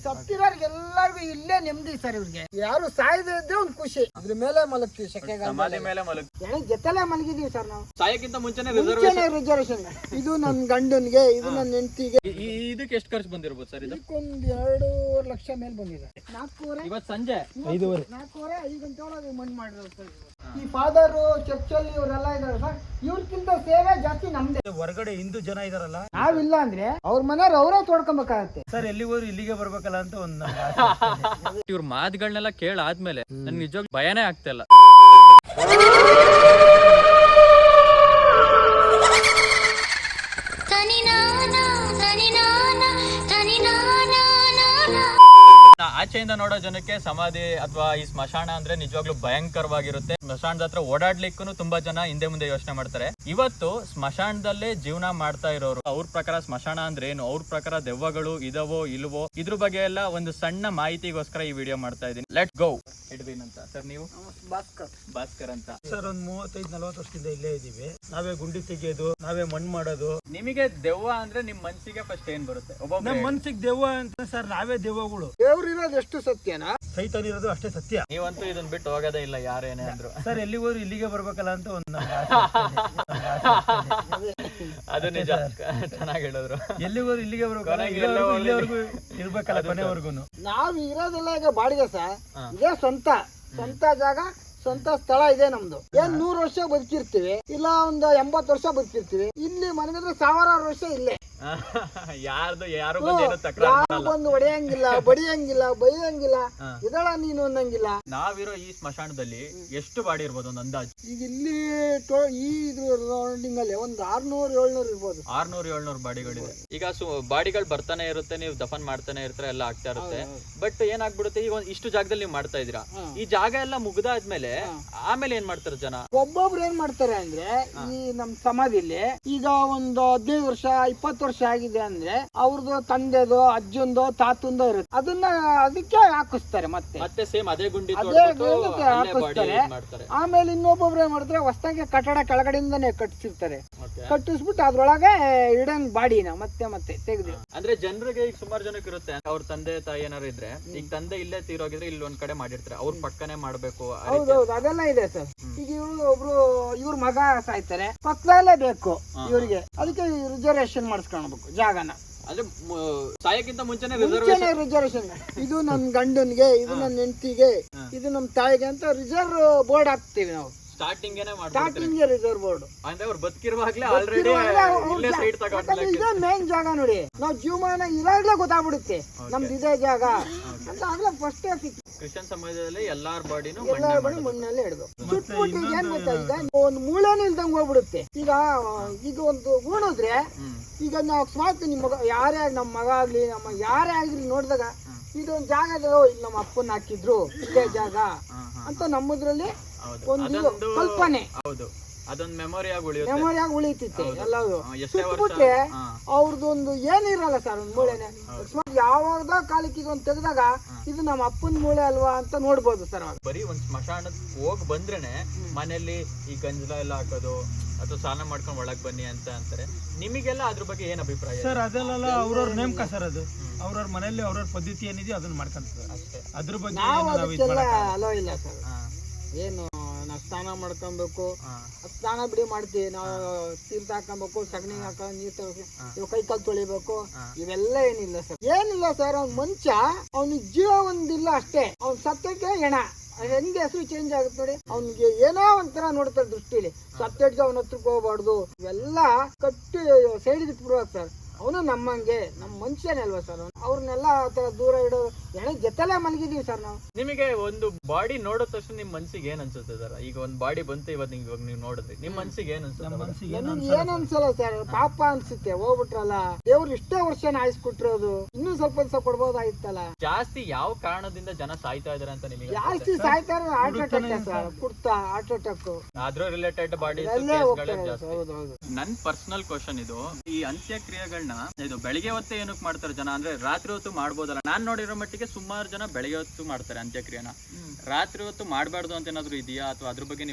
ಸತ್ತಿರೋರ್ಗೆ ಎಲ್ಲರಿಗೂ ಇಲ್ಲೇ ನೆಮ್ಮದಿ ಸರ್. ಇವ್ರಿಗೆ ಯಾರು ಸಾಯದೇ ಇದ್ರೆ ಒಂದು ಖುಷಿ. ಅದ್ರ ಮೇಲೆ ಮಲಗ್ತೀವಿ, ಜೊತೆಲೆ ಮಲಗಿದೀವಿ ಸರ್ ನಾವು. ಸಾಯಕ್ಕಿಂತ ಮುಂಚೆನೆ ರಿಸರ್ವೇಶನ್. ಇದು ನನ್ ಗಂಡನ್ಗೆ, ಇದು ನನ್ನ ಹೆಂಡತಿಗೆ. ಇದಕ್ಕೆ ಎಷ್ಟು ಖರ್ಚು ಬಂದಿರ್ಬೋದು ಸರ್? ಇದಕ್ಕೊಂದು 2.5 ಲಕ್ಷ ಮೇಲೆ ಬಂದಿದೆ. 4:30 ಇವತ್ತು ಸಂಜೆ 5:30 5 ಗಂಟೆ ಒಳಗೆ ಮಣ್ಣು ಮಾಡಿರೋದು ಸರ್. ಈ ಫಾದರು ಚರ್ಚಲ್ಲಿ ಇವರೆಲ್ಲ ಇದಾರೆ ಸರ್. ಇವ್ರಕ್ಕಿಂತ ಸೇವೆ ಜಾಸ್ತಿ ನಮ್ದೇ. ಹೊರಗಡೆ ಹಿಂದೂ ಜನ ಇದಾರಲ್ಲ, ನಾವಿಲ್ಲ ಅಂದ್ರೆ ಅವ್ರ ಮನೆಯವ್ರು ಅವರೇ ತೋಡ್ಕೊಬೇಕಾಗತ್ತೆ ಸರ್. ಎಲ್ಲಿಗೋರು ಇಲ್ಲಿಗೆ ಬರ್ಬೇಕಲ್ಲ ಅಂತ ಒಂದು ಇವ್ರ ಮಾತುಗಳನ್ನೆಲ್ಲ ಕೇಳಾದ್ಮೇಲೆ ನನ್ಗೆ ನಿಜವಾಗ್ಲೂ ಭಯನೇ ಆಗ್ತಾ ಇಲ್ಲ. ಆಚೆಯಿಂದ ನೋಡೋ ಜನಕ್ಕೆ ಸಮಾಧಿ ಅಥವಾ ಈ ಸ್ಮಶಾನ ಅಂದ್ರೆ ನಿಜವಾಗ್ಲೂ ಭಯಂಕರವಾಗಿರುತ್ತೆ. ಸ್ಮಶಾನದ ಹತ್ರ ಓಡಾಡ್ಲಿಕ್ಕೂ ತುಂಬಾ ಜನ ಹಿಂದೆ ಮುಂದೆ ಯೋಚನೆ ಮಾಡ್ತಾರೆ. ಇವತ್ತು ಸ್ಮಶಾನದಲ್ಲೇ ಜೀವನ ಮಾಡ್ತಾ ಇರೋರು, ಅವ್ರ ಪ್ರಕಾರ ಸ್ಮಶಾನ ಅಂದ್ರೆ ಏನು, ಅವ್ರ ಪ್ರಕಾರ ದೆವ್ವಗಳು ಇದವೋ ಇಲ್ವೋ, ಇದ್ರ ಬಗ್ಗೆ ಎಲ್ಲ ಒಂದು ಸಣ್ಣ ಮಾಹಿತಿಗೋಸ್ಕರ ಈ ವಿಡಿಯೋ ಮಾಡ್ತಾ ಇದ್ದೀನಿ. Let go. ಎಡ್ವಿನ್ ಅಂತ ಸರ್, ನೀವು? ಭಾಸ್ಕರ್ ಅಂತ ಸರ್. ಒಂದು 35-40 ವರ್ಷದಿಂದ ಇಲ್ಲೇ ಇದೀವಿ. ನಾವೇ ಗುಂಡಿ ತೆಗೆಯೋದು, ನಾವೇ ಮಣ್ಣು ಮಾಡೋದು. ನಿಮಗೆ ದೆವ್ವ ಅಂದ್ರೆ ನಿಮ್ ಮನ್ಸಿಗೆ ಫಸ್ಟ್ ಏನ್ ಬರುತ್ತೆ? ನಮ್ಮ ಮನ್ಸಿಗೆ ದೆವ್ವ ಅಂತ ಸರ್, ನಾವೇ ದೆವ್ವಗಳು. ದೇವ್ರಿರೋದು ಎಷ್ಟು ಸತ್ಯನಾ? ಸೈತಾನಿರೋದು ಅಷ್ಟೇ ಸತ್ಯ. ನೀವಂತೂ ಇದನ್ನ ಬಿಟ್ಟು ಹೋಗೋದೇ ಇಲ್ಲ ಯಾರೇನೇ ಅಂದ್ರು. ಸರ್ ಎಲ್ಲಿಗೋರು ಇಲ್ಲಿಗೆ ಬರ್ಬೇಕಲ್ಲ ಅಂತ ಒಂದು ಅದು ನಿಜ. ಚೆನ್ನಾಗಿ ಹೇಳಿದ್ರು. ಎಲ್ಲಿಗೋರು ಇಲ್ಲಿಗೆ ಬರ್ಬೇಕಲ್ಲ, ಇಲ್ಲಿವರೆಗೂ ಇರ್ಬೇಕಲ್ಲ ಕೊನೆವರೆಗೂ. ನಾವ್ ಇರೋದೆಲ್ಲ ಈಗ ಬಾಡಿಗೆ ಸರ್. ಇದೇ ಸ್ವಂತ ಜಾಗ, ಸ್ವಂತ ಸ್ಥಳ ಇದೆ ನಮ್ದು. 100 ವರ್ಷ ಬದುಕಿರ್ತೀವಿ, ಇಲ್ಲ ಒಂದು 80 ವರ್ಷ ಬದುಕಿರ್ತೀವಿ. ಇಲ್ಲಿ ಮನೆಗಿದ್ರೆ 1000 ವರ್ಷ ಇಲ್ಲೇ. ಯಾರು ಬಂದು ಹೊಡೆಯಂಗಿಲ್ಲ, ಬಡಿಯಂಗಿಲ್ಲ, ಬೈಯಂಗಿಲ್ಲ, ಇದಳ ನೀನು ಅನ್ನಂಗಿಲ್ಲ. ನಾವಿರೋ ಈ ಸ್ಮಶಾನದಲ್ಲಿ ಎಷ್ಟು ಬಾಡಿ ಇರ್ಬೋದು ಒಂದು ಅಂದಾಜು? ಈಗ ಇಲ್ಲಿ ಈ ರೌಂಡಿಂಗ್ ಅಲ್ಲಿ ಒಂದು 600-700 ಇರ್ಬೋದು. 600-700 ಬಾಡಿಗಳಿದೆ. ಈಗ ಬಾಡಿಗಳು ಬರ್ತಾನೆ ಇರುತ್ತೆ, ನೀವು ದಫನ್ ಮಾಡ್ತಾನೆ ಇರ್ತಾರೆ, ಎಲ್ಲ ಆಗ್ತಾ ಇರುತ್ತೆ. ಬಟ್ ಏನಾಗ್ಬಿಡುತ್ತೆ, ಈಗ ಇಷ್ಟು ಜಾಗದಲ್ಲಿ ನೀವು ಮಾಡ್ತಾ ಇದೀರಾ, ಈ ಜಾಗ ಎಲ್ಲ ಮುಗ್ದಾದ್ಮೇಲೆ ಆಮೇಲೆ ಏನ್ ಮಾಡ್ತಾರೆ ಜನ? ಒಬ್ಬೊಬ್ರು ಏನ್ ಮಾಡ್ತಾರೆ ಅಂದ್ರೆ, ಈ ನಮ್ ಸಮಾಧಿಲಿ ಈಗ ಒಂದು 15 ವರ್ಷ 20 ವರ್ಷ ಆಗಿದೆ ಅಂದ್ರೆ ಅವ್ರದ್ದು ತಂದೆದು, ಅಜ್ಜಂದು, ತಾತಂದು ಇರುತ್ತೆ. ಅದಕ್ಕೆ ಹಾಕಿಸ್ತಾರೆ. ಮತ್ತೆ ಸೇಮ್ ಅದೇ ಗುಂಡಿ ಹಾಕಿಸ್ತಾರೆ. ಆಮೇಲೆ ಇನ್ನೊಬ್ಬೊಬ್ರು ಏನ್ ಮಾಡ್ತಾರೆ, ಹೊಸದಾಗಿ ಕಟ್ಟಡ ಕೆಳಗಡೆಯಿಂದಾನೆ ಕಟ್ಟಿಸಿರ್ತಾರೆ. ಕಟ್ಟಿಸ್ಬಿಟ್ಟು ಅದ್ರೊಳಗೆ ಇಡಂಗ್ ಬಾಡಿನ ಮತ್ತೆ ತೆಗೆದು. ಅಂದ್ರೆ ಜನರಿಗೆ ಈಗ ಸುಮಾರು ಜನಕ್ಕೆ ಇರುತ್ತೆ, ಅವ್ರ ತಂದೆ ತಾಯಿ ಏನಾರು ಇದ್ರೆ, ಈಗ ತಂದೆ ಇಲ್ಲೇ ತೀರೋಗಿದ್ರೆ ಇಲ್ಲಿ ಒಂದ್ ಕಡೆ ಮಾಡಿರ್ತಾರೆ, ಅವ್ರ ಪಕ್ಕನೆ ಮಾಡ್ಬೇಕು. ಹೌದೌದು, ಅದೆಲ್ಲ ಇದೆ ಸರ್. ಈಗ ಇವ್ರ ಮಗ ಸಾಯ್ತಾರೆ, ಪಕ್ಕದಲ್ಲೇ ಬೇಕು ಇವ್ರಿಗೆ. ಅದಕ್ಕೆ ರಿಸರ್ವೇಶನ್ ಮಾಡಿಸ್ಕೊಳ್ಬೇಕು ಜಾಗನ. ಅಂದ್ರೆ ಸಾಯಕ್ಕಿಂತ ಮುಂಚೆನೆ ರಿಸರ್ವೇಶನ್. ಇದು ನನ್ ಗಂಡನ್ಗೆ, ಇದು ನನ್ನ ಹೆಂಡತಿಗೆ, ಇದು ನಮ್ ತಾಯಿಗೆ ಅಂತ ರಿಸರ್ವ್ ಬೋರ್ಡ್ ಹಾಕ್ತಿವಿ ನಾವು. ಸ್ಟಾರ್ಟಿಂಗ್ ರಿಸರ್ವ್ ಬೋರ್ಡ್ ಅಂದ್ರೆ ಅವ್ರು ಬದುಕಿರುವಾಗ್ಲೇ ಆಲ್ರೆಡಿ ಇದೇ ಮೇನ್ ಜಾಗ ನೋಡಿ. ನಾವ್ ಜೀವಮಾನ ಇರಾಗ್ಲೇ ಗೊತ್ತಾಗ್ಬಿಡುತ್ತೆ ನಮ್ದು ಇದೇ ಜಾಗ ಅಂತ. ಆಗ್ಲೇ ಫಸ್ಟ್ ಕ್ರಿಶ್ಚಿಯನ್ ಸಮಾಜದಲ್ಲಿ ಎಲ್ಲಾರ ಬಾಡಿನೂ ಮಣ್ಣಲ್ಲೇ ಹಿಡ್ದು ಸುಟ್ಬಿಟ್ಟು ಏನ್ ಗೊತ್ತಾ, ಈಗ ಒಂದು ಮೂಳೆನೂ ಇಲ್ದಂಗ್ ಹೋಗ್ಬಿಡುತ್ತೆ. ಈಗ ಒಂದು ಉಣಿದ್ರೆ, ಈಗ ನಾವು ಸ್ಮಾರ್ಟ್ ನಿಮ್ಮ ಮಗ ಯಾರೇ ನಮ್ಮ ಮಗ ಆಗ್ಲಿ, ನಮ್ಮ ಯಾರೇ ಆಗ್ಲಿ ನೋಡಿದಾಗ ಇದೊಂದು ಜಾಗ ಇಲ್ಲಿ ನಮ್ಮ ಅಪ್ಪನ ಹಾಕಿದ್ರು ಇದೇ ಜಾಗ ಅಂತ ನಮ್ಮದ್ರಲ್ಲಿ ಒಂದು ಕಲ್ಪನೆ. ಹೌದು, ಅದೊಂದು ಮೆಮೊರಿ ಆಗಿ ಉಳಿತಿತ್ತೆ ಎಲ್ಲವೂ. ಸುಟ್ಬಿಟ್ರೆ ಅವ್ರದ್ದೊಂದು ಏನಿರಲ್ಲ ಸರ್, ಒಂದು ಮೂಳೆನೆ. ಯಾವಾಗ ಕಾಲಕ್ಕೆ ಇದೊಂದು ತೆಗೆದಾಗ ಇದು ನಮ್ಮ ಅಪ್ಪನ ಮೂಳೆ ಅಲ್ವಾ ಅಂತ ನೋಡ್ಬೋದು ಸರ್. ಬರೀ ಒಂದ್ ಸ್ಮಶಾನದ ಹೋಗ್ ಬಂದ್ರೇನೆ ಮನೆಯಲ್ಲಿ ಈ ಗಂಜಲ ಎಲ್ಲ ಹಾಕೋದು ಅಥವಾ ಸ್ನಾನ ಮಾಡ್ಕೊಂಡು ಒಳಗ್ ಬನ್ನಿ ಅಂತ ಅಂತಾರೆ. ನಿಮಗೆಲ್ಲ ಅದ್ರ ಬಗ್ಗೆ ಏನ್ ಅಭಿಪ್ರಾಯ? ಸರ್ ಅದೆಲ್ಲ ಅವ್ರವ್ರ ನೇಮಕ ಸರ್. ಅದು ಅವ್ರವ್ರ ಮನೆಯಲ್ಲಿ ಅವ್ರವ್ರ ಪದ್ಧತಿ ಏನಿದೆಯೋ ಅದನ್ನ ಮಾಡ್ಕೊಂತಾರೆ ಅಷ್ಟೇ. ಅದ್ರ ಬಗ್ಗೆ ಅಲೋ ಇಲ್ಲ ಸರ್. ಏನು ನಾವು ಸ್ನಾನ ಮಾಡ್ಕೊಬೇಕು, ಸ್ನಾನ ಬಿಡಿ ಮಾಡ್ತೀವಿ ನಾವು. ತೀರ್ಥ ಹಾಕೊಬೇಕು, ಸಗಣಿ ಹಾಕ, ನೀರ್ ತಗೋಬೇಕು, ಕೈ ಕಾಲು ತೊಳಿಬೇಕು, ಇವೆಲ್ಲ ಏನಿಲ್ಲ ಸರ್. ಅವ್ನ ಮನುಷ್ಯ ಅವ್ನಿಗೆ ಜೀವ ಒಂದಿಲ್ಲ ಅಷ್ಟೇ. ಅವ್ನ್ ಸತ್ಯಕ್ಕೆ ಹೆಣ ಹೆಂಗೆ ಹೆಸರು ಚೇಂಜ್ ಆಗುತ್ತೆ ನೋಡಿ. ಅವ್ನಿಗೆ ಏನೋ ಒಂಥರ ನೋಡ್ತಾರೆ ದೃಷ್ಟಿಲಿ. ಸತ್ಯಕ್ಕೆ ಅವನ ಹತ್ರಕ್ಕೆ ಹೋಗ್ಬಾರ್ದು, ಇವೆಲ್ಲ ಕಟ್ಟಿ ಸೈಡ್ ಇಟ್ಬಿಡ್ಬೇಕು ಸರ್. ಅವನು ನಮ್ಮಂಗೆ ನಮ್ಮ ಮನುಷ್ಯನೇ ಅಲ್ವಾ ಸರ್. ಅವ್ರನ್ನೆಲ್ಲ ದೂರ ಇಡೋದು, ಜೊತೆಲೆ ಮಲಗಿದೀವಿ ಸರ್ ನಾವು. ನಿಮಗೆ ಒಂದು ಬಾಡಿ ನೋಡೋ ತಕ್ಷಣ ನಿಮ್ ಮನ್ಸಿಗೆ ಏನ್ ಅನ್ಸುತ್ತೆ ಸರ್? ಈಗ ಒಂದ್ ಬಾಡಿ ಬಂತು ಇವಾಗ ನೀವು ನೋಡಿದ್ರಿ, ನಿಮ್ ಮನ್ಸಿಗೆ ಏನ್ ಅನ್ಸುತ್ತೆ? ಏನ್ ಅನ್ಸಲ್ಲ ಸರ್, ಪಾಪ ಅನ್ಸುತ್ತೆ. ಹೋಗ್ಬಿಟ್ರಲ್ಲ, ದೇವ್ರು ಇಷ್ಟೇ ವರ್ಷ ಆಯ್ಸ್ಕೊಟ್ಟಿರೋದು, ಇನ್ನೂ ಸ್ವಲ್ಪ ದಿವಸ ಕೊಡ್ಬೋದಾಗಿತ್ತಲ್ಲ. ಜಾಸ್ತಿ ಯಾವ ಕಾರಣದಿಂದ ಜನ ಸಾಯ್ತಾ ಇದಾರೆ ಅಂತ ನಿಮಗೆ? ಜಾಸ್ತಿ ಸಾಯ್ತಾರೆ ಹಾರ್ಟ್ ಅಟ್ಯಾಕ್ ಸರ್, ಕುಡ್ತಾ ಹಾರ್ಟ್ ಅಟ್ಯಾಕ್, ಅದ್ರ ರಿಲೇಟೆಡ್ ಬಾಡಿ. ನನ್ ಪರ್ಸನಲ್ ಕ್ವಶನ್ ಇದು, ಈ ಅಂತ್ಯಕ್ರಿಯೆಗಳನ್ನ ಬಾಡಿನ ಇದು ಬೆಳಿಗ್ಗೆ ಹೊತ್ತು ಏನಕ್ಕೆ ಮಾಡ್ತಾರೆ ಜನ ಅಂದ್ರೆ ರಾತ್ರಿ ಹೊತ್ತು ಮಾಡ್ಬೋದಲ್ಲ? ನಾನ್ ನೋಡಿರೋ ಮಟ್ಟಿಗೆ ಸುಮಾರು ಜನ ಬೆಳಿಗ್ಗೆ ಹೊತ್ತು ಮಾಡ್ತಾರೆ ಅಂತ್ಯಕ್ರಿಯೆನ. ರಾತ್ರಿ ಹೊತ್ತು ಮಾಡಬಾರ್ದು ಅಂತ ಏನಾದ್ರು ಇದೆಯಾ, ಅಥವಾ ಅದ್ರ ಬಗ್ಗೆ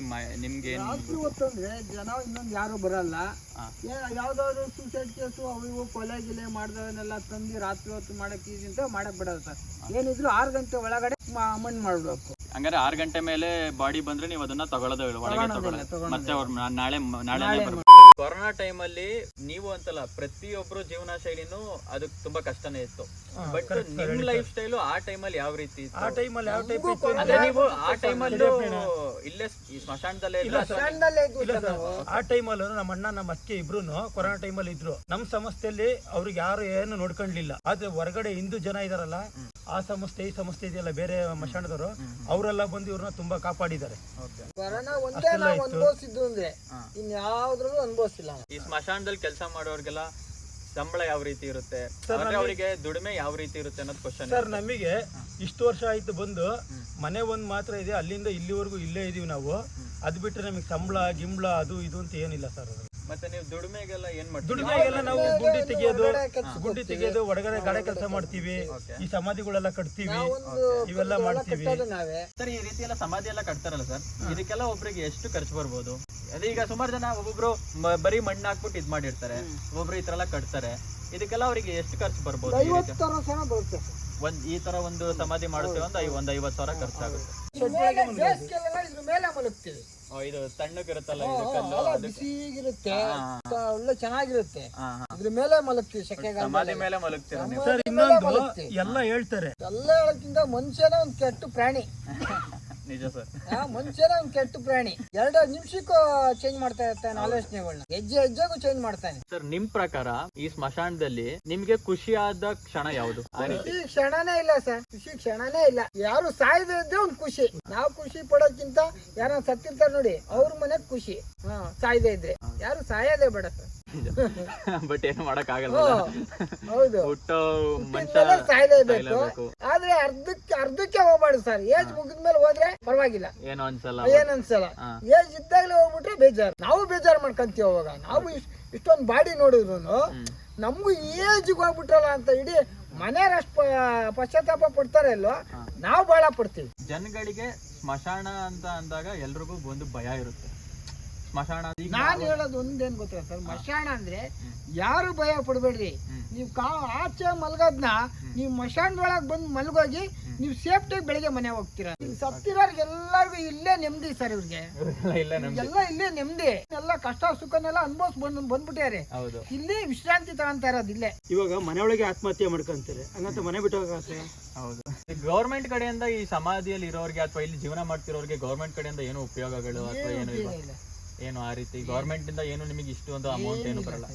ನಿಮ್ಗೆ ರಾತ್ರಿ ಹೊತ್ತು ಅಂದ್ರೆ ಜನ ಇನ್ನೊಂದು ಯಾರು ಬರಲ್ಲ. ಯಾವ್ದಾದ್ರು ಸೂಸೈಡ್ ಕೇಸು ಅವು ಇವು ಕೊಲೆ ಗಿಲೆ ಮಾಡ್ದವನ್ನೆಲ್ಲ ತಂದು ರಾತ್ರಿ ಹೊತ್ತು ಮಾಡಕ್ ಅಂತ ಮಾಡಕ್ ಬಿಡಲ್ಲ ಸರ್. ಏನಿದ್ರು 6 ಗಂಟೆ ಒಳಗಡೆ ಮಣ್ಣು ಮಾಡ್ಬೇಕು. ಹಂಗಾರೆ 6 ಗಂಟೆ ಮೇಲೆ ಬಾಡಿ ಬಂದ್ರೆ ನೀವು ಅದನ್ನ ತಗೊಳ್ಳೋದು ಒಳಗೆ ತಗೊಳ್ಳೋದು ಮತ್ತೆ ಅವ್ರು ನಾಳೆ ಕೊರೋನಾ ಟೈಮಲ್ಲಿ ನೀವು ಅಂತಲ್ಲ ಪ್ರತಿಯೊಬ್ರು ಜೀವನ ಶೈಲಿನೂ ಅದಕ್ಕೆ ತುಂಬಾ ಕಷ್ಟನೇ ಇತ್ತು. ಬಟ್ ನಿಮ್ ಲೈಫ್ ಸ್ಟೈಲು ಆ ಟೈಮಲ್ಲಿ ಯಾವ ರೀತಿ ಇತ್ತು? ಆ ಟೈಮಲ್ಲಿ ಯಾವ ಟೈಪ್ ಇತ್ತು ಅಂದ್ರೆ ನೀವು ಆ ಟೈಮಲ್ಲಿ ಇಲ್ಲೇ ಈ ಸ್ಮಶಾನದಲ್ಲೇ ಆ ಟೈಮಲ್ಲೂ ನಮ್ಮ ಅಣ್ಣ ನಮ್ಮ ಅಕ್ಕೆ ಇಬ್ರು ಕೊರೋನಾ ಟೈಮಲ್ಲಿ ಇದ್ರು. ನಮ್ ಸಂಸ್ಥೆಯಲ್ಲಿ ಅವ್ರಿಗೆ ಯಾರು ಏನು ನೋಡ್ಕೊಂಡ್ಲಿಲ್ಲ. ಆದ್ರೆ ಹೊರಗಡೆ ಹಿಂದೂ ಜನ ಇದಾರಲ್ಲ, ಆ ಸಂಸ್ಥೆ ಈ ಸಂಸ್ಥೆ ಇದೆಯಲ್ಲ ಬೇರೆ ಮಶಾಣದವರು, ಅವರೆಲ್ಲ ಬಂದು ಇವ್ರನ್ನ ತುಂಬಾ ಕಾಪಾಡಿದ್ದಾರೆ. ಕೊರೋನಾ ಒಂದೇ ನಾವು ಅನುಭವಿಸಿದ್ದು ಅಂದ್ರೆ ಇನ್ಯಾವ್ದ್ರಲ್ಲೂ ಅನುಭವಿಸಿಲ್ಲ. ಈ ಸ್ಮಶಾನದಲ್ಲಿ ಕೆಲಸ ಮಾಡೋರ್ಗೆಲ್ಲ ಸಂಬಳ ಯಾವ ರೀತಿ ಇರುತ್ತೆ, ಅವರಿಗೆ ದುಡಿಮೆ ಯಾವ ರೀತಿ ಇರುತ್ತೆ ಅನ್ನೋದು ಕ್ವಶನ್ ಸರ್. ನಮಗೆ ಇಷ್ಟು ವರ್ಷ ಆಯ್ತು ಬಂದು, ಮನೆ ಒಂದ್ ಮಾತ್ರ ಇದೆ, ಅಲ್ಲಿಂದ ಇಲ್ಲಿವರೆಗೂ ಇಲ್ಲೇ ಇದೀವಿ ನಾವು. ಅದ್ ಬಿಟ್ರೆ ನಮಗೆ ಸಂಬಳ ಗಿಂಬಳ ಅದು ಇದು ಅಂತ ಏನಿಲ್ಲ ಸರ್. ಮತ್ತೆ ನೀವು ದುಡಿಮೆಗೆಲ್ಲ ಏನ್ ಮಾಡ್ತೀವಿ? ದುಡಿಮೆಗೆಲ್ಲ ನಾವು ಗುಂಡಿ ತೆಗೆಯೋದು ಹೊರಗಡೆ ಗಾಡೆ ಕೆಲಸ ಮಾಡ್ತೀವಿ, ಈ ಸಮಾಧಿಗಳೆಲ್ಲ ಕಟ್ತೀವಿ, ಇವೆಲ್ಲ ಮಾಡ್ತೀವಿ ಸರ್. ಈ ರೀತಿ ಎಲ್ಲ ಸಮಾಧಿ ಎಲ್ಲ ಕಟ್ತಾರಲ್ಲ ಸರ್, ಇದಕ್ಕೆಲ್ಲ ಒಬ್ರಿಗೆ ಎಷ್ಟು ಖರ್ಚು ಬರ್ಬೋದು? ಅದೇ ಈಗ ಸುಮಾರು ಜನ ಒಬ್ಬೊಬ್ರು ಬರೀ ಮಣ್ಣು ಹಾಕ್ಬಿಟ್ಟು ಇದ್ ಮಾಡಿರ್ತಾರೆ, ಒಬ್ರು ಈ ತರ ಎಲ್ಲ ಕಟ್ತಾರೆ. ಇದಕ್ಕೆಲ್ಲ ಅವರಿಗೆ ಎಷ್ಟು ಖರ್ಚು ಬರ್ಬೋದು? ಈ ತರ ಒಂದು ಸಮಾಧಿ ಮಾಡುತ್ತೇವೆ ಒಂದು 50,000 ಖರ್ಚಾಗುತ್ತೆ. ಇದ್ರ ಮೇಲೆ ಮಲಗ್ತೀವಿ. ಇದು ತಣ್ಣಗಿರುತ್ತಲ್ಲ, ಬಿಸಿಗಿರುತ್ತೆ, ಒಳ್ಳೆ ಚೆನ್ನಾಗಿರುತ್ತೆ. ಇದ್ರ ಮೇಲೆ ಮಲಗ್ತೀವಿ, ಸಮಾಧಿ ಮೇಲೆ ಮಲಗ್ತೀರ ನೀವು. ಸರ್ ಇನ್ನೊಂದು ಎಲ್ಲ ಹೇಳ್ತಾರೆ, ಎಲ್ಲ ಹೇಳಕ್ಕಿಂತ ಮನುಷ್ಯನ ಒಂದ್ ಕೆಟ್ಟ ಪ್ರಾಣಿ. ನಿಜ ಸರ್, ಮನುಷ್ಯನ ಒಂದ್ ಕೆಟ್ಟ ಪ್ರಾಣಿ. 2 ನಿಮಿಷಕ್ಕೂ ಚೇಂಜ್ ಮಾಡ್ತಾ ಇರ್ತಾನೆ ಆಲೋಚನೆಗಳನ್ನ, ಹೆಜ್ಜೆಗೂ ಚೇಂಜ್ ಮಾಡ್ತಾನೆ. ಸರ್ ನಿಮ್ ಪ್ರಕಾರ ಈ ಸ್ಮಶಾನದಲ್ಲಿ ನಿಮ್ಗೆ ಖುಷಿಯಾದ ಕ್ಷಣ ಯಾವುದು? ಖುಷಿ ಕ್ಷಣನೇ ಇಲ್ಲ ಸರ್, ಖುಷಿ ಕ್ಷಣನೇ ಇಲ್ಲ. ಯಾರು ಸಾಯದೇ ಇದ್ರೆ ಒಂದ್ ಖುಷಿ. ನಾವು ಖುಷಿ ಪಡೋಕ್ಕಿಂತ ಯಾರ ಸತ್ತಿರ್ತಾರ ನೋಡಿ ಅವ್ರ ಮನೆಗ್ ಖುಷಿ. ಸಾಯದೇ ಇದ್ರೆ ಯಾರು ಸಾಯೋದೇ ಬೇಡ ಸರ್. ಬಟ್ ಏನು ಮಾಡಕ್ ಆಗಲ್ಲ, ಹೌದು, ಹುಟ್ಟೋ ಸಾಯಲೇಬೇಕು. ಆದ್ರೆ ಅರ್ಧಕ್ಕೆ ಹೋಗ್ಬಾರ್ದು ಸರ್. ಏಜ್ ಮುಗಿದ್ಮೇಲೆ ಹೋದ್ರೆ ಪರವಾಗಿಲ್ಲ, ಏನು ಅನ್ಸಲ್ಲ. ಏಜ್ ಇದ್ದಾಗಲೇ ಹೋಗ್ಬಿಟ್ರೆ ಬೇಜಾರು. ನಾವು ಬೇಜಾರು ಮಾಡ್ಕೊಂತೀವಿ. ಅವಾಗ ನಾವು ಇಷ್ಟೊಂದು ಬಾಡಿ ನೋಡಿದ್ರು ನಮ್ಗೂ ಏಜ್ಗೆ ಹೋಗ್ಬಿಟ್ರಲ್ಲ ಅಂತ ಇಡೀ ಮನೆಯವ್ರಷ್ಟು ಪಶ್ಚಾತ್ತಾಪ ಪಡ್ತಾರೆ ಅಲ್ವಾ, ನಾವು ಬಹಳ ಪಡ್ತೀವಿ. ಜನಗಳಿಗೆ ಸ್ಮಶಾನ ಅಂತ ಅಂದಾಗ ಎಲ್ರಿಗೂ ಒಂದು ಭಯ ಇರುತ್ತೆ. ಸ್ಮಶಾನ ನಾನು ಹೇಳೋದು ಒಂದೇನ್ ಗೊತ್ತಾ ಸರ್, ಸ್ಮಶಾನ ಅಂದ್ರೆ ಯಾರು ಭಯ ಪಡ್ಬೇಡ್ರಿ. ನೀವು ಆಚೆ ಮಲ್ಗೋದ್ನ ನೀವು ಮಶಾಣದೊಳಗೆ ಬಂದು ಮಲ್ಗೋಗಿ ನೀವು ಸೇಫ್ಟಿಯಾಗಿ ಬೆಳಿಗ್ಗೆ ಮನೆ ಹೋಗ್ತೀರಾ. ಸತ್ತಿರೋರ್ಗೆ ಎಲ್ಲರಿಗೂ ಇಲ್ಲೇ ನೆಮ್ಮದಿ ಸರ್. ಇವ್ರಿಗೆ ಎಲ್ಲ ಇಲ್ಲೇ ನೆಮ್ಮದಿ. ಎಲ್ಲ ಕಷ್ಟ ಸುಖನೆಲ್ಲ ಅನುಭವಿಸ್ ಬಂದ್ಬಿಟ್ಟಾರೆ. ಇಲ್ಲಿ ವಿಶ್ರಾಂತಿ ತಗೊಂತ ಇರೋದು ಇಲ್ಲೇ. ಇವಾಗ ಮನೆಯೊಳಗೆ ಆತ್ಮಹತ್ಯೆ ಮಾಡ್ಕೊಂತಾರೆ, ಹಂಗಂತ ಮನೆ ಬಿಟ್ಟು ಹೋಗಕ್ಕೆ. ಹೌದು, ಗೌರ್ಮೆಂಟ್ ಕಡೆಯಿಂದ ಈ ಸಮಾಧಿಯಲ್ಲಿ ಇರೋರಿಗೆ ಅಥವಾ ಇಲ್ಲಿ ಜೀವನ ಮಾಡ್ತಿರೋರಿಗೆ ಗೌರ್ಮೆಂಟ್ ಕಡೆಯಿಂದ ಏನು ಉಪಯೋಗಗಳು ಅಥವಾ ಏನು ಇಲ್ಲ? ಏನು ಆ ರೀತಿ ಗೌರ್ಮೆಂಟ್ ಇಂದ ಏನು ನಿಮಗೆ ಇಷ್ಟು ಒಂದು ಅಮೌಂಟ್ ಏನು ಬರಲ್ಲ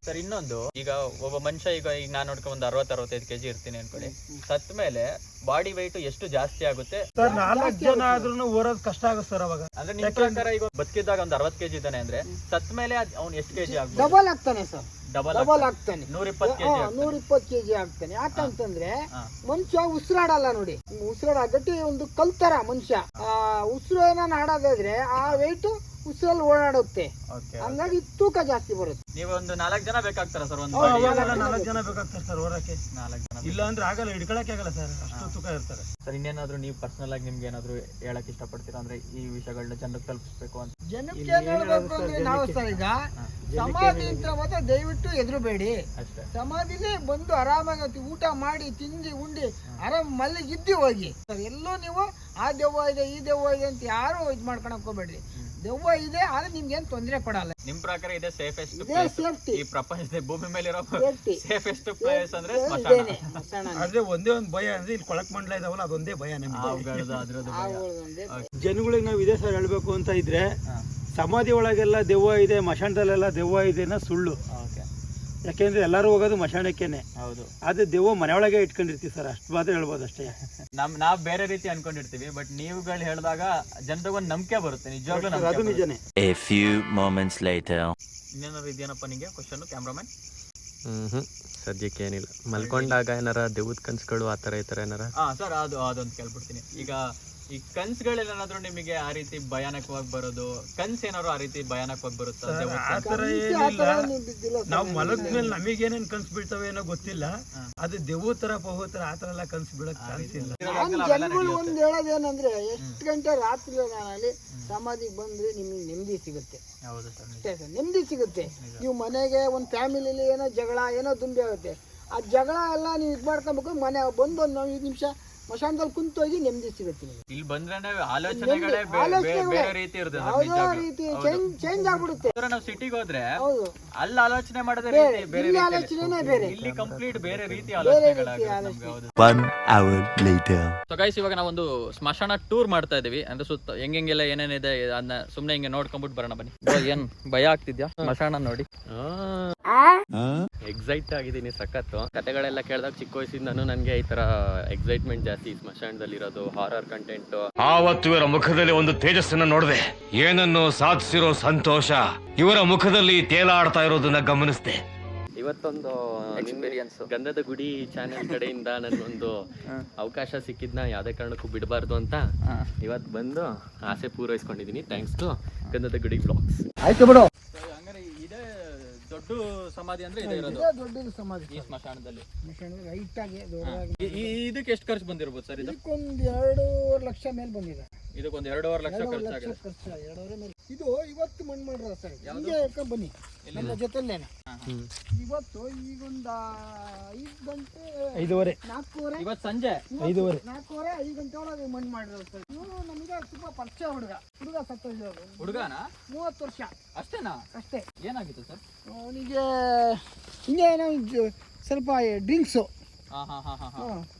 ಸರ್? ಇನ್ನೊಂದು, ಈಗ ಒಬ್ಬ ಮನುಷ್ಯ ಈಗ ನಾನು ನೋಡ್ಕೊಂಡು ಒಂದು 60-65 kg ಇರ್ತೀನಿ ಅನ್ಕೊಳ್ಳಿ, ಸತ್ ಮೇಲೆ ಬಾಡಿ ವೆಯ್ಟ್ ಎಷ್ಟು ಜಾಸ್ತಿ ಆಗುತ್ತೆ ಸರ್? 4 ಜನ ಆದ್ರೂ ಓರೋದು ಕಷ್ಟ ಆಗುತ್ತೆ ಸರ್ ಅವಾಗ. ಅಂದ್ರೆ ನಿಮ್ ಪ್ರಕಾರ ಈಗ ಬದುಕಿದಾಗ ಒಂದು 60 kg ಇದ್ದಾನೆ ಅಂದ್ರೆ ಸತ್ ಮೇಲೆ ಅವ್ನು ಎಷ್ಟು kg ಆಗ್ಬೋದು? ಡಬಲ್ ಆಗ್ತಾನೆ ಸರ್, ಡಬಲ್ ಆಗ್ತಾನೆ. 120 kg 120 kg ಆಗ್ತಾನೆ. ಯಾಕಂತಂದ್ರೆ ಮನುಷ್ಯ ಉಸಿರಾಡಲ್ಲ ನೋಡಿ, ಗಟ್ಟಿ ಒಂದು ಕಲ್ತರ ಮನುಷ್ಯ. ಉಸಿರು ಏನಾನ ಆಡೋದಾದ್ರೆ ಆ ವೆಯ್ಟ್ ಉಸಿರಲ್ಲಿ ಓಡಾಡುತ್ತೆ, ಹಂಗಾಗಿ ತೂಕ ಜಾಸ್ತಿ ಬರುತ್ತೆ. ನೀವು ಒಂದು 4 ಜನ ಬೇಕಾಗ್ತಾರ ಸರ್? 4 ಜನ ಬೇಕಾಗ್ತಾರೆ ಸರ್ ಹೊರಕ್ಕೆ. 4 ಜನ ಇಲ್ಲ ಅಂದ್ರೆ ಆಗಲ್ಲ, ಹಿಡ್ಕೊಳಕ್ಕೆ ಆಗಲ್ಲ ಸರ್, ಅಷ್ಟು ತೂಕ ಇರ್ತಾರೆ. ಸರ್ ಇನ್ನೇನಾದ್ರು ನೀವು ಪರ್ಸನಲ್ ಆಗಿ ನಿಮ್ಗೆ ಏನಾದ್ರು ಹೇಳಕ್ ಇಷ್ಟಪಡ್ತೀರಾ ಅಂದ್ರೆ ಈ ವಿಷಯಗಳನ್ನ ಜನಕ್ಕೆ ತಲುಪಿಸ್ಬೇಕು ಅಂತ? ಜನಕ್ಕೆ ಹೇಳ್ಬೇಕು ಅಂದ್ರೆ ನಾವು ಸರ್ ಈಗ ಸಮಾಧಿ ಅಂತ ಮಾತ್ರ ದಯವಿಟ್ಟು ಎದುರುಬೇಡಿ. ಸಮಾಧಿಲೇ ಬಂದು ಆರಾಮಾಗಿ ಊಟ ಮಾಡಿ ತಿಂಡಿ ಉಂಡಿ ಆರಾಮ್ ಮಲ್ಲಿಗಿದ್ದು ಹೋಗಿ. ಎಲ್ಲೋ ನೀವು ಆ ದೆವ್ವ ಇದೆ ಈ ದೆವ್ವ ಇದೆ ಅಂತ ಯಾರು ಇದ್ ಮಾಡ್ಕೊಳಕ್ ಹೋಗ್ಬೇಡ್ರಿ. ದೆವ್ವ ಇದೆ ಆದ್ರೆ ನಿಮ್ಗೆ ಏನ್ ತೊಂದರೆ ಕೊಡಲ್ಲ. ನಿಮ್ ಪ್ರಕಾರ ಇದೆ ಸೇಫೆಸ್ಟ್ ಸೇಫ್ಟಿ ಈ ಪ್ರಪಂಚದ ಭೂಮಿ ಮೇಲೆ ಇರೋ ಸೇಫೆಸ್ಟ್ ಪ್ಲೇಸ್ ಅಂದ್ರೆ ಸ್ಮಶಾನ. ಆದ್ರೆ ಒಂದೇ ಒಂದು ಭಯ ಅಂದ್ರೆ ಇಲ್ಲಿ ಕೊಳಕ್ ಮಂಡಲ ಇದಾವಲ್ಲ, ಅದೊಂದೇ ಭಯ ನಮ್ಗೆ. ಜನಗಳಿಗೆ ನಾವು ಇದೇ ಸರ್ ಹೇಳ್ಬೇಕು ಅಂತ ಇದ್ರೆ, ಸಮಾಧಿ ಒಳಗೆಲ್ಲ ದೆವ್ವ ಇದೆ, ಮಶಾಣದಲ್ಲೆಲ್ಲ ದೆವ್ವ ಇದೆ ಅನ್ನೋ ಸುಳ್ಳು. ಯಾಕೆಂದ್ರೆ ಎಲ್ಲರೂ ಹೋಗೋದು ಮಶಾಣಕ್ಕೇನೆ. ಹೌದು, ಆದ್ರೆ ದೆವ್ವ ಮನೆಯೊಳಗೆ ಇಟ್ಕೊಂಡಿರ್ತೀವಿ ಸರ್, ಅಷ್ಟು ಮಾತ್ರ ಹೇಳ್ಬೋದು ಅಷ್ಟೇ. ನಾವ್ ಬೇರೆ ರೀತಿ ಅನ್ಕೊಂಡಿರ್ತೀವಿ, ಬಟ್ ನೀವುಗಳು ಹೇಳಿದಾಗ ಜನರಿಗೆ ಒಂದು ನಂಬಿಕೆ ಬರುತ್ತೆ. ನಿಜವಾಗ್ಲೂ ಅದು ನಿಜನೇ. A few moments later. ಇನ್ನೇನಾದ್ರು ಇದೆಯೇನಪ್ಪ ನಿಂಗೆ ಕ್ವಶನ್ ಕ್ಯಾಮ್ರಾಮನ್? ಸದ್ಯಕ್ಕೆ ಏನಿಲ್ಲ. ಮಲ್ಕೊಂಡಾಗ ಏನಾರ ದೆವ್ವದ ಕನ್ಸುಗಳು ಆತರ ಈ ತರ ಏನಾರ? ಸರ್ ಅದೊಂದು ಕೇಳ್ಬಿಡ್ತೀನಿ. ಈಗ ಈ ಕನ್ಸುಗಳೇನಾದ್ರೂ ನಿಮಗೆ ಆ ರೀತಿ ಭಯಾನಕವಾಗಿ ಬರೋದು, ಕನ್ಸ್ ಏನಾದ್ರು ಆ ರೀತಿ ಭಯಾನಕವಾಗಿ ಬರುತ್ತಾ? ಆತರ ಏನಿಲ್ಲ, ನಾವು ಮಲಗ್ಮೇಲೆ ನಮಗೇನೇನ್ ಕನ್ಸು ಬೀಳ್ತವೆ ಏನೋ ಗೊತ್ತಿಲ್ಲ. ಅದು ದೆವ್ವ ತರ ಪಹು ತರ ಆತರ ಎಲ್ಲ ಕನ್ಸು ಬೀಳಕ್ ಚಾನ್ಸ್ ಇಲ್ಲ. ಜನಗಳು ಒಂದ್ ಹೇಳೋದೇನಂದ್ರೆ ಎಷ್ಟು ಗಂಟೆ ರಾತ್ರಿ ನಾನಲ್ಲಿ ಸಮಾಧಿಗೆ ಬಂದ್ರೆ ನಿಮ್ಗೆ ನೆಮ್ಮದಿ ಸಿಗುತ್ತೆ. ಹೌದು ಸರ್, ಅಷ್ಟೇ ಸರ್, ನೆಮ್ಮದಿ ಸಿಗುತ್ತೆ. ನೀವು ಮನೆಗೆ ಒಂದು ಫ್ಯಾಮಿಲಿಲಿ ಏನೋ ಜಗಳ ಏನೋ ದುಂಬಿ ಆಗುತ್ತೆ, ಆ ಜಗಳ ಎಲ್ಲ ನೀವು ಇದು ಮಾಡ್ಕೊಬೇಕು. ಮನೆ ಬಂದು ಒಂದು 5 ನಿಮಿಷ ಮಶಾನದಲ್ಲಿ ಕುಂತೋಗಿ ನೆಮ್ಮದಿ ಸಿಗುತ್ತೆ ನಿಮಗೆ. ಇಲ್ಲಿ ಬಂದ್ರೆ ಆಲೋಚನೆಗಳೇ ಬೇರೆ ರೀತಿ ಇರುತ್ತೆ. ಯಾವುದೋ ರೀತಿ ಚೇಂಜ್ ಆಗ್ಬಿಡುತ್ತೆ. ನಾವು ಸಿಟಿಗೆ ಹೋದ್ರೆ ಹೌದು, ಅಲ್ಲಿ ಆಲೋಚನೆ ಮಾಡೋದೇ ಬೇರೆ ಇಲ್ಲಿ ಆಲೋಚನೆನೇ ಬೇರೆ, ಇಲ್ಲಿ ಕಂಪ್ಲೀಟ್ ಬೇರೆ ರೀತಿ ಆಲೋಚನೆಗಳಾಗುತ್ತೆ. 1 hour later. ಸೊ ಗೈಸ್, ಇವಾಗ ನಾವೊಂದು ಸ್ಮಶಾನ ಟೂರ್ ಮಾಡ್ತಾ ಇದೀವಿ. ಅಂದ್ರೆ ಸುತ್ತ ಹೆಂಗೆಲ್ಲ ಏನೇನಿದೆ ಅದನ್ನ ಸುಮ್ನೆ ಹಿಂಗೆ ನೋಡ್ಕೊಂಡ್ಬಿಟ್ಟು ಬರೋಣ ಬನ್ನಿ. ಏನ್ ಭಯ ಆಗ್ತಿದ್ಯಾ ಸ್ಮಶಾನ ನೋಡಿ? ಎಕ್ಸೈಟ್ ಆಗಿದ್ದೀನಿ ಸಖತ್ತು. ಕತೆಗಳೆಲ್ಲ ಕೇಳಿದಾಗ ಚಿಕ್ಕ ವಯಸ್ಸಿಂದನೂ ನನಗೆ ಈ ತರ ಎಕ್ಸೈಟ್ಮೆಂಟ್ ಜಾಸ್ತಿ. ಸ್ಮಶಾನದಲ್ಲಿ ಇರೋದು ಹಾರರ್ ಕಂಟೆಂಟ್. ಆವತ್ತು ಇವರ ಮುಖದಲ್ಲಿ ಒಂದು ತೇಜಸ್ಸನ್ನ ನೋಡಿದೆ. ಏನನ್ನು ಸಾಧಿಸಿರೋ ಸಂತೋಷ ಇವರ ಮುಖದಲ್ಲಿ ತೇಲಾಡ್ತಾ ಇರೋದನ್ನ ಗಮನಿಸಿದೆ. ಇವತ್ತೊಂದು ಎಕ್ಸ್ಪೀರಿಯನ್ಸ್. ಗಂಧದ ಗುಡಿ ಚಾನೆಲ್ ಕಡೆಯಿಂದ ನನಗೊಂದು ಅವಕಾಶ ಸಿಕ್ಕಿದ್ನ ಯಾವುದೇ ಕಾರಣಕ್ಕೂ ಬಿಡಬಾರ್ದು ಅಂತ ಇವತ್ತು ಬಂದು ಆಸೆ ಪೂರೈಸ್ಕೊಂಡಿದ್ದೀನಿ. ಥ್ಯಾಂಕ್ಸ್ ಟು ಗಂಧದ ಗುಡಿ ಬ್ಲಾಗ್ಸ್. ಆಯ್ತು ಬಿಡು. ಹಂಗಾರೆ ಇದೇ ದೊಡ್ಡ ಸಮಾಧಿ ಅಂದ್ರೆ ಇದೆ ಇರೋದು ದೊಡ್ಡದು ಸಮಾಧಿ ಈ ಸ್ಮಶಾನದಲ್ಲಿ. ರೈಟ್ ಆಗಿ ಇದಕ್ಕೆ ಎಷ್ಟು ಖರ್ಚು ಬಂದಿರ್ಬೋದು ಸರ್? ಇದು ಇದಕ್ಕೊಂದು 2.5 ಲಕ್ಷ ಮೇಲೆ ಬಂದಿದೆ. ಇದಕ್ಕೊಂದು 2.5 ಲಕ್ಷ ಖರ್ಚಾಗಿದೆ. ಖರ್ಚು 2.5 ಮೇಲೆ. ಇದು ಇವತ್ತು ಮಣ್ಣು ಮಾಡ್ರ ಸರ್, ಹಿಂಗೆ ಹೇಳ್ಕೊಂಡ್ ಬನ್ನಿ ನಮ್ಮ ಜೊತೆಲೇನೆ. ಇವತ್ತು ಈಗೊಂದು 5 ಗಂಟೆ 5:30 4:30 ಇವತ್ತು ಸಂಜೆ 5:30 4:30 5 ಗಂಟೆ ಒಳಗೆ ಮಣ್ಣು ಮಾಡಿರೋ ಸರ್. ಇವರು ನಮಗೆ ತುಂಬಾ ಪರಿಚಯ ಹುಡುಗ ಸತ್ತೋಗಿರೋದು. ಹುಡುಗನ 30 ವರ್ಷ ಅಷ್ಟೇನಾ? ಅಷ್ಟೇ. ಏನಾಗಿತ್ತು ಸರ್ ಅವನಿಗೆ? ಹಿಂಗೆ ಏನೋ ಸ್ವಲ್ಪ ಡ್ರಿಂಕ್ಸು.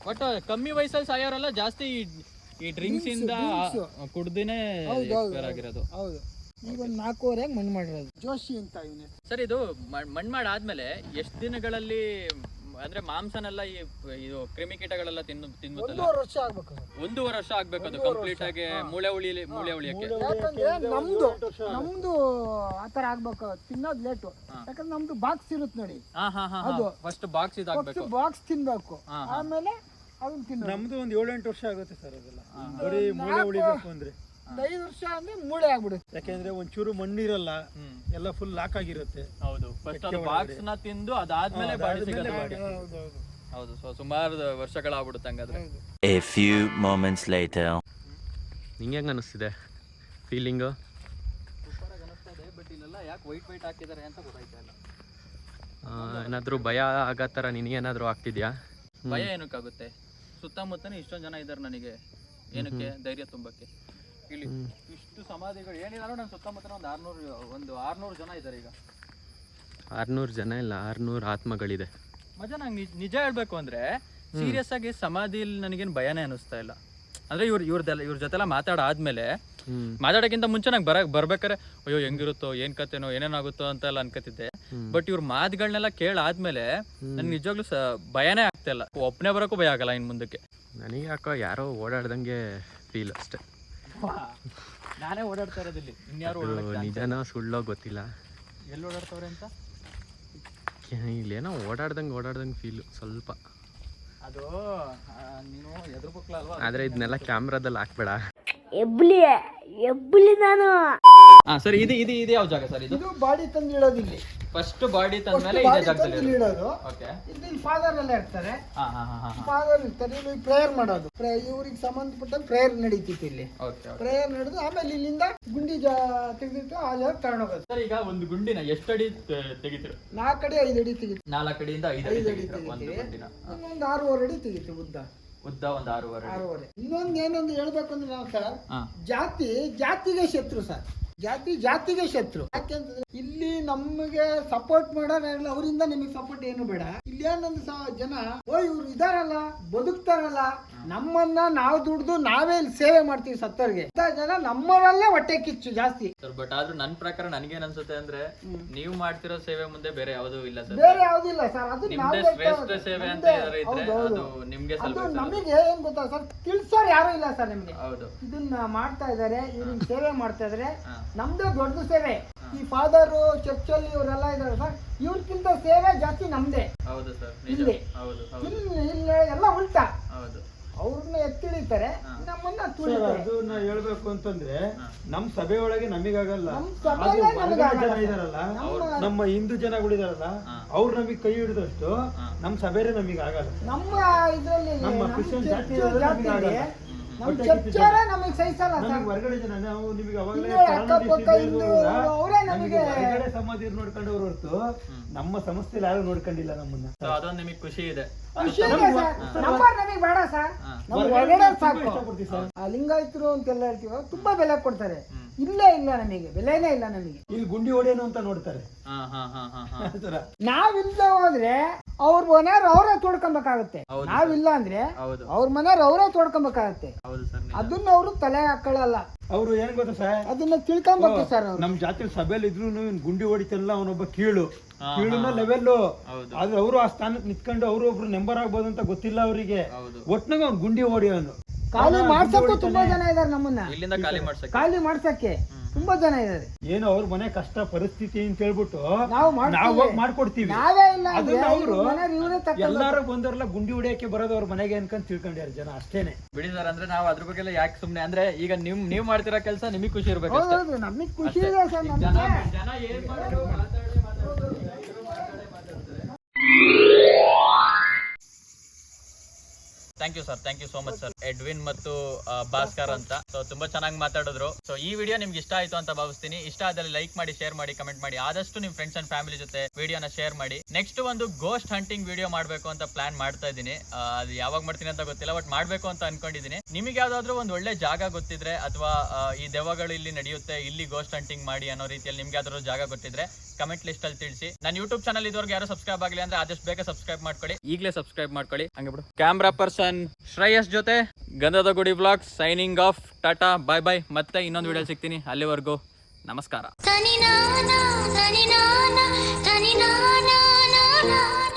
ಬಟ್ ಕಮ್ಮಿ ವಯಸ್ಸಲ್ಲಿ ಸಾಯೋರೆಲ್ಲ ಜಾಸ್ತಿ ಈ ಡ್ರಿಂಕ್ಸ್ ಇಂದ ಕುಡ್ದಿನೇ ಎಕ್ಸ್ಪೈರ್ ಆಗಿರೋದು. ಹೌದು. ಈಗ ಒಂದು 4:30 ಮಣ್ಣು ಮಾಡಿರೋದು. ಜೋಶಿ ಅಂತ ಇವನೇ ಸರ್. ಇದು ಮಣ್ಣು ಮಾಡಾದ್ಮೇಲೆ ಎಷ್ಟು ದಿನಗಳಲ್ಲಿ ಅಂದ್ರೆ ಮಾಂಸನೆಲ್ಲ ಇದು ಕ್ರಿಮಿಕೀಟಗಳೆಲ್ಲ ತಿನ್ನುತ್ತಲ್ಲ? 1.5 ವರ್ಷ ಆಗ್ಬೇಕು. 1.5 ವರ್ಷ ಆಗ್ಬೇಕು ಅದು ಕಂಪ್ಲೀಟ್ ಆಗಿ ಮೂಳೆ ಉಳಿಯಕ್ಕೆ. ಯಾಕಂದ್ರೆ ನಮ್ದು ಆತರ ಆಗ್ಬೇಕು, ತಿನ್ನೋದು ಲೇಟು. ಯಾಕಂದ್ರೆ ನಮ್ದು ಬಾಕ್ಸ್ ಇರುತ್ತೆ ನೋಡಿ, ಅದು ಫಸ್ಟ್ ಬಾಕ್ಸ್ ಇದಾಗಬೇಕು. ಬಾಕ್ಸ್ ತಿನ್ಬೇಕು, ಆಮೇಲೆ ಅದನ್ನ ತಿನ್ನೋದು. ನಮ್ದು ಒಂದು 7-8 ವರ್ಷ ಆಗುತ್ತೆ ಸರ್. ಅದೆಲ್ಲ ಬರೀ ಮೂಳೆ ಉಳಿಬೇಕು ಅಂದ್ರೆ 5 ವರ್ಷ ಅಂದ್ರೆ ಮೂಳೆ ಆಗ್ಬಿಡುತ್ತೆ. ಯಾಕೆಂದ್ರೆ ಒಂಚೂರು ಮಣ್ಣಿರಲ್ಲ, ಎಲ್ಲ ಫುಲ್ ಲಾಕ್ ಆಗಿರುತ್ತೆ. ಹೌದು, ಫಸ್ಟ್ ಅದು ಬಾಕ್ಸ್ ನ ತಿಂದು ಅದಾದ್ಮೇಲೆ ಬಾಡಿ ಸಿಗುತ್ತೆ. ಹೌದು, ಸೊ ಸುಮಾರು ವರ್ಷಗಳಾಗ್ಬಿಡುತ್ತೆ ಹಂಗಾದ್ರೆ. A few moments later. ನಿಂಗೆ ಹೆಂಗೆ ಅನ್ನಿಸ್ತಿದೆ ಫೀಲಿಂಗು? ಸೂಪರ್ ಆಗಿ ಅನಿಸ್ತಾ ಇದೆ. ಬಟ್ ಇಲ್ಲೆಲ್ಲ ಯಾಕೆ ವೈಟ್ ಹಾಕಿದ್ದಾರೆ ಅಂತ ಗೊತ್ತಾಯ್ತಾ ಇಲ್ಲ. ಏನಾದರೂ ಭಯ ಆಗೋ ಥರ ನಿನಗೇನಾದರೂ ಆಗ್ತಿದ್ಯಾ? ಭಯ ಏನಕ್ಕಾಗುತ್ತೆ? ಸುತ್ತಮುತ್ತನೇ ಇಷ್ಟೊಂದು ಜನ ಇದ್ದಾರೆ, ನನಗೆ ಏನಕ್ಕೆ ಧೈರ್ಯ ತುಂಬಕ್ಕೆ. ಇಲ್ಲಿ ಇಷ್ಟು ಸಮಾಧಿಗಳು ಏನಿಲ್ಲ, ನನ್ನ ಸುತ್ತಮುತ್ತ ಒಂದು 600 ಜನ ಇದ್ದಾರೆ. ಈಗ 600 ಜನ ಇಲ್ಲ, 600 ಆತ್ಮಗಳಿದೆ. ಮಜಾ. ನಂಗೆ ನಿಜ ಹೇಳ್ಬೇಕು ಅಂದ್ರೆ ಸೀರಿಯಸ್ ಆಗಿ ಸಮಾಧಿಯಲ್ಲಿ ನನಗೇನು ಭಯನೇ ಅನಿಸ್ತಾ ಇಲ್ಲ. ಅಂದ್ರೆ ಇವ್ರ ಜೊತೆಲ್ಲ ಮಾತಾಡಾದ್ಮೇಲೆ, ಮಾತಾಡೋಕ್ಕಿಂತ ಮುಂಚೆ ನಂಗೆ ಬರ್ಬೇಕಾರೆ ಅಯ್ಯೋ ಹೆಂಗಿರುತ್ತೋ ಏನ್ ಕತೆನೋ ಏನೇನಾಗುತ್ತೋ ಅಂತ ಎಲ್ಲ ಅನ್ಕೋತಿದ್ದೆ. ಬಟ್ ಇವ್ರ ಮಾತುಗಳನ್ನೆಲ್ಲ ಕೇಳಾದ್ಮೇಲೆ ನನ್ಗೆ ನಿಜವಾಗ್ಲೂ ಭಯನೇ ಆಗ್ತಾ ಇಲ್ಲ. ಒಬ್ಬನೇ ಬರೋಕ್ಕೂ ಭಯ ಆಗಲ್ಲ ಇನ್ ಮುಂದಕ್ಕೆ. ನನಗೆ ಯಾಕೋ ಯಾರೋ ಓಡಾಡ್ದಂಗೆ ಫೀಲ್ ಅಷ್ಟೇ. ನಾನೇ ಓಡಾಡ್ತಾ ಇರೋದಿಲ್ಲಿ, ಇನ್ಯಾರು ನಿಜನೋ ಸುಳ್ಳೋ ಗೊತ್ತಿಲ್ಲ. ಎಲ್ಲಿ ಓಡಾಡ್ತವ್ರೆ ಅಂತ. ಇಲ್ಲೇನೋ ಓಡಾಡ್ದಂಗೆ ಫೀಲು ಸ್ವಲ್ಪ. ಅದು ನೀನು ಎದುರ್ಬೇಕಲ್ಲ ಅಲ್ವಾ? ಆದ್ರೆ ಇದನ್ನೆಲ್ಲ ಕ್ಯಾಮ್ರಾದಲ್ಲಿ ಹಾಕ್ಬೇಡ. ನಾನು ಸರ್, ಇದು ಯಾವ ಜಾಗ ಸರ್? ಇದು ಬಾಡಿ ತಂದು ಇಡೋದು ಇಲ್ಲಿ. ಫಸ್ಟ್ ಬಾಡಿ ತಂದ್ಮೇಲೆ ಇದೇ ಜಾಗದಲ್ಲಿ ಇಡೋದು. ಓಕೆ. ಇಲ್ಲಿ ಫಾದರ್ ಎಲ್ಲ ಇರ್ತಾರೆ. ಫಾದರ್ ಇರ್ತಾರೆ, ಇಲ್ಲಿ ಪ್ರೇಯರ್ ಮಾಡೋದು. ಇವ್ರಿಗೆ ಸಂಬಂಧಪಟ್ಟ ಪ್ರೇಯರ್ ನಡೀತಿತ್ತು ಇಲ್ಲಿ. ಪ್ರೇಯರ್ ನಡೆದು ಆಮೇಲೆ ಇಲ್ಲಿಂದ ಗುಂಡಿ ತೆಗೆದಿಟ್ಟು ಆ ಜಾಗ ತಗೊಂಡೋಗೋದು. ಸರ್, ಈಗ ಒಂದು ಗುಂಡಿನ ಎಷ್ಟು ಅಡಿ ತೆಗಿತೀರ? 4 ಅಡಿ 5 ಅಡಿ ತೆಗಿತೀವಿ. 4 ಅಡಿಯಿಂದ 5 ಅಡಿ ತೆಗಿತೀರ ಒಂದು ಗುಂಡಿನ. ಒಂದು 6.5 ಅಡಿ ತೆಗಿತೀವಿ ಉದ್ದ ಒಂದು 6.5 ಅಡಿ. ಇನ್ನೊಂದು ಏನೊಂದು ಹೇಳ್ಬೇಕು ಅಂದ್ರೆ ನಾವು ಸರ್, ಜಾತಿಗೆ ಶತ್ರು ಸರ್. ಜಾತಿಗೆ ಶತ್ರು. ಯಾಕೆಂತಂದ್ರೆ ಇಲ್ಲಿ ನಮಗೆ ಸಪೋರ್ಟ್ ಮಾಡೋಲ್ಲ, ಅವರಿಂದ ನಿಮಗೆ ಸಪೋರ್ಟ್ ಏನು ಬೇಡ. ಇಲ್ಲಿ ಏನೊಂದು ಜನ ಇವ್ರು ಇದಾರಲ್ಲ, ಬದುಕ್ತಾರಲ್ಲ, ನಮ್ಮನ್ನ ನಾವು ದುಡ್ದು ನಾವೇ ಇಲ್ಲಿ ಸೇವೆ ಮಾಡ್ತೀವಿ ಸತ್ತವ್ರಿಗೆ. ಜನ ನಮ್ಮವಲ್ಲೇ ಹೊಟ್ಟೆ ಕಿಚ್ಚು ಜಾಸ್ತಿ. ಬಟ್ ಆದ್ರೂ ನನ್ನ ಪ್ರಕಾರ ನನಗೇನ್ ಅನ್ಸುತ್ತೆ ಅಂದ್ರೆ, ನೀವು ಮಾಡ್ತಿರೋ ಸೇವೆ ಮುಂದೆ ಬೇರೆ ಯಾವುದೂ ಇಲ್ಲ ಸರ್. ಬೇರೆ ಯಾವ್ದಿಲ್ಲ ಸರ್. ಅದು ನಿಮ್ದೇ ಶ್ರೇಷ್ಠ ಸೇವೆ ಅಂತ ಇದ್ರೆ ಅದು ನಿಮ್ಗೆ ಅದು ನಮಗೆ ಏನ್ ಗೊತ್ತಾ ಸರ್, ತಿಳ್ಸೋರು ಯಾರು ಇಲ್ಲ ಸರ್ ನಿಮ್ಗೆ. ಹೌದು, ಇದನ್ನ ಮಾಡ್ತಾ ಇದಾರೆ, ಇವ್ರಿಗೆ ಸೇವೆ ಮಾಡ್ತಾ ಇದಾರೆ, ನಮ್ದೇ ದೊಡ್ಡ ಸೇವೆ. ಈ ಫಾದರ್ ಚರ್ಚಲ್ಲಿ ಇವರೆಲ್ಲ ಇದಾರೆ ಸರ್, ಇವ್ರಕ್ಕಿಂತ ಸೇವೆ ಜಾಸ್ತಿ ನಮ್ದೇ. ಹೌದು ಸರ್, ಇಲ್ಲಿ ಹೌದು ಇಲ್ಲಿ ಎಲ್ಲ ಉಲ್ಟಾ. ಹೌದು. ಅವ್ರನ್ನ ಎತ್ತಿಳಿತಾರೆ, ನಮ್ಮನ್ನ ತುಳಿತೆ. ಅದನ್ನ ಹೇಳ್ಬೇಕು ಅಂತಂದ್ರೆ ನಮ್ ಸಭೆ ಒಳಗೆ ನಮಿಗಾಗಲ್ಲ. ನಮ್ ಸಭೆ ಆದ್ರೆ ಒಳಗೆ ಹೊರಗಡೆ ನಮಗಾಗಲ್ಲ. ಜನ ಇದಾರಲ್ಲ, ನಮ್ಮ ಹಿಂದೂ ಜನಗಳಿದಾರಲ್ಲ, ಅವ್ರು ನಮಗ್ ಕೈ ಹಿಡಿದಷ್ಟು ನಮ್ ಸಭೆರೆ ನಮಗ್ ಆಗಲ್ಲ. ನಮ್ಮ ಇದ್ರಲ್ಲಿ ನಮ್ಮ ಕ್ರಿಶ್ಚಿಯನ್ ಜಾತಿ ಜಾತಿಯಲ್ಲಿ ನಮ್ ಚರ್ಚೆರ ನಮಗೆ ಸಹಿಸಲ್ಲ ಸರ್. ನಮಗ್ ಹೊರಗಡೆ ಜನ ನಾವು ನಿಮಗೆ ಅವಾಗಲೇ ಇಲ್ಲೇ ಅಕ್ಕಪಕ್ಕ ಅವರೇ ನಮಗೆ ಹೊರಗಡೆ ಸಮಾಧಿ ನೋಡ್ಕೊಂಡವ್ರು ಹೊರತು ನಮ್ಮ ಸಂಸ್ಥೆಯಲ್ಲಿ ಯಾರು ನೋಡ್ಕೊಂಡಿಲ್ಲ ನಮ್ಮನ್ನ. ಸೊ ಅದೊಂದು ನಿಮಗೆ ಖುಷಿ ಇದೆ. ಖುಷಿ ಇದೆ ಸರ್. ನಂಬರ್ ನಮಗೆ ಬೇಡ ಸರ್, ನಮ್ಗೆ ಹೊರಗಡೆ ಸಾಕು. ಇಷ್ಟಪಡ್ತೀವಿ ಸರ್. ಆ ಲಿಂಗಾಯತರು ಅಂತೆಲ್ಲ ಹೇಳ್ತೀವ, ತುಂಬಾ ಬೆಲೆ ಕೊಡ್ತಾರೆ. ಇಲ್ಲೇ ಇಲ್ಲ ನಮಗೆ, ಬೆಲೆನೇ ಇಲ್ಲ ನಮಗೆ. ಇಲ್ಲಿ ಗುಂಡಿ ಹೊಡೆಯೋನು ಅಂತ ನೋಡ್ತಾರೆ. ಆತರ ನಾವಿಲ್ಲ ಹೋದ್ರೆ ಅವ್ರ ಮನೆಯವ್ರು ಅವರೇ ತೋಡ್ಕೊಬೇಕಾಗತ್ತೆ. ನಾವಿಲ್ಲ ಅಂದ್ರೆ ಹೌದು ಅವ್ರ ಮನೆಯವ್ರು ಅವರೇ ತೋಡ್ಕೊಬೇಕಾಗತ್ತೆ. ಹೌದು ಸರ್. ಅದನ್ನ ಅವರು ತಲೆ ಹಾಕೊಳ್ಳಲ್ಲ. ಅವ್ರು ಏನ್ ಗೊತ್ತಾ ಸರ್, ಅದನ್ನ ತಿಳ್ಕೊಬೇಕು ಸರ್ ಅವ್ರು. ನಮ್ ಜಾತಿ ಸಭೆಯಲ್ಲಿ ಇದ್ರು ಗುಂಡಿ ಹೊಡಿತಲ್ಲ ಅವನೊಬ್ಬ ಕೀಳುನ ಲೆವೆಲ್. ಆದ್ರೆ ಅವರು ಆ ಸ್ಥಾನಕ್ಕೆ ನಿಂತ್ಕೊಂಡು ಅವರು ಒಬ್ರು ನೆಂಬರ್ ಆಗ್ಬೋದು ಅಂತ ಗೊತ್ತಿಲ್ಲ ಅವರಿಗೆ. ಒಟ್ನಾಗ ಅವ್ನು ಗುಂಡಿ ಹೊಡಿಯೋನು. ಖಾಲಿ ಮಾಡ್ಸಕ್ಕೂ ತುಂಬಾ ಜನ ಇದಾರೆ ನಮ್ಮನ್ನ. ಇಲ್ಲಿಂದ ಖಾಲಿ ಮಾಡ್ಸಕ್ಕೆ ತುಂಬಾ ಜನ ಇದಾರೆ. ಏನು ಅವ್ರ ಮನೆ ಕಷ್ಟ ಪರಿಸ್ಥಿತಿ ಅಂತ ಹೇಳ್ಬಿಟ್ಟು ನಾವು ಹೋಗಿ ಮಾಡ್ಕೊಡ್ತೀವಿ. ನಾವೇ ಇಲ್ಲ ಅಂದ್ರೆ ಅದನ್ನ ಅವರು ಇವರೇ ಎಲ್ಲಾರು ಬಂದವ್ರಲ್ಲ ಗುಂಡಿ ಹೊಡಿಯಕ್ಕೆ ಬರೋದು ಅವ್ರ ಮನೆಗೆ ಅನ್ಕೊಂಡ್ ತಿಳ್ಕೊಂಡ್ಯಾರ ಜನ, ಅಷ್ಟೇನೆ. ಬಿಡಿ ಸರ್, ಅಂದ್ರೆ ನಾವು ಅದ್ರ ಬಗ್ಗೆ ಎಲ್ಲ ಯಾಕೆ ಸುಮ್ನೆ, ಅಂದ್ರೆ ಈಗ ನೀವ್ ಮಾಡ್ತಿರೋ ಕೆಲಸ ನಿಮಗೆ ಖುಷಿ ಇರ್ಬೇಕು ಅಷ್ಟೇ. ಹೌದು, ನಮಗ್ ಖುಷಿ ಇದೆ ಸರ್. ನಮ್ಗೆ ಜನ ಏನ್ ಮಾಡಿದ್ರು thank you sir, thank you so much sir. Edwin ಮತ್ತು ಭಾಸ್ಕರ್ ಅಂತ. ಸೊ ತುಂಬಾ ಚೆನ್ನಾಗಿ ಮಾತಾಡಿದ್ರು. ಸೊ ಈ ವಿಡಿಯೋ ನಿಮ್ಗೆ ಇಷ್ಟ ಆಯ್ತು ಅಂತ ಭಾವಿಸ್ತೀನಿ. ಇಷ್ಟ ಆದಲ್ಲಿ ಲೈಕ್ ಮಾಡಿ, ಶೇರ್ ಮಾಡಿ, ಕಮೆಂಟ್ ಮಾಡಿ. ಆದಷ್ಟು ನಿಮ್ ಫ್ರೆಂಡ್ಸ್ ಅಂಡ್ ಫ್ಯಾಮಿಲಿ ಜೊತೆ ವಿಡಿಯೋನ ಶೇರ್ ಮಾಡಿ. ನೆಕ್ಸ್ಟ್ ಒಂದು ಗೋಸ್ಟ್ ಹಂಟಿಂಗ್ ವಿಡಿಯೋ ಮಾಡ್ಬೇಕು ಅಂತ ಪ್ಲಾನ್ ಮಾಡ್ತಾ ಇದ್ದೀನಿ. ಅದು ಯಾವಾಗ ಮಾಡ್ತೀನಿ ಅಂತ ಗೊತ್ತಿಲ್ಲ, ಬಟ್ ಮಾಡ್ಬೇಕು ಅಂತ ಅನ್ಕೊಂಡಿದ್ದೀನಿ. ನಿಮಗೆ ಯಾವ್ದಾದ್ರು ಒಂದು ಒಳ್ಳೆ ಜಾಗ ಗೊತ್ತಿದ್ರೆ, ಅಥವಾ ಈ ದೆವ್ವಗಳು ಇಲ್ಲಿ ನಡೆಯುತ್ತೆ, ಇಲ್ಲಿ ಗೋಸ್ಟ್ ಹಂಟಿಂಗ್ ಮಾಡಿ ಅನ್ನೋ ರೀತಿಯಲ್ಲಿ ನಿಮ್ಗೆ ಯಾವ್ದಾದ್ರು ಜಾಗ ಗೊತ್ತಿದ್ರೆ ಕಮೆಂಟ್ ಲಿಸ್ಟ್ ಅಲ್ಲಿ ತಿಳಿಸಿ. ನನ್ನ ಯೂಟ್ಯೂಬ್ ಚಾನಲ್ ಇದುವರೆಗೆ ಯಾರು ಸಬ್ಸ್ಕ್ರೈಬ್ ಆಗಲಿ ಅಂದ್ರೆ ಆದಷ್ಟು ಬೇಗ ಸಬ್ಸ್ಕ್ರೈಬ್ ಮಾಡ್ಕೊಳ್ಳಿ. ಈಗಲೇ ಸಬ್ಸ್ಕ್ರೈಬ್ ಮಾಡ್ಕೊಳ್ಳಿ. ಹಂಗೆ ಬಿಡು. ಕ್ಯಾಮ್ರಾ ಪರ್ಸನ್ ಶ್ರೇಯಸ್ ಜೊತೆ ಗಂಧದ ಗುಡಿ ವ್ಲಾಗ್ಸ್ ಸೈನಿಂಗ್ ಆಫ್. ಟಾಟಾ, ಬಾಯ್ ಬಾಯ್. ಮತ್ತೆ ಇನ್ನೊಂದು ವಿಡಿಯೋ ಸಿಗ್ತೀನಿ. ಅಲ್ಲಿವರೆಗೂ ನಮಸ್ಕಾರ.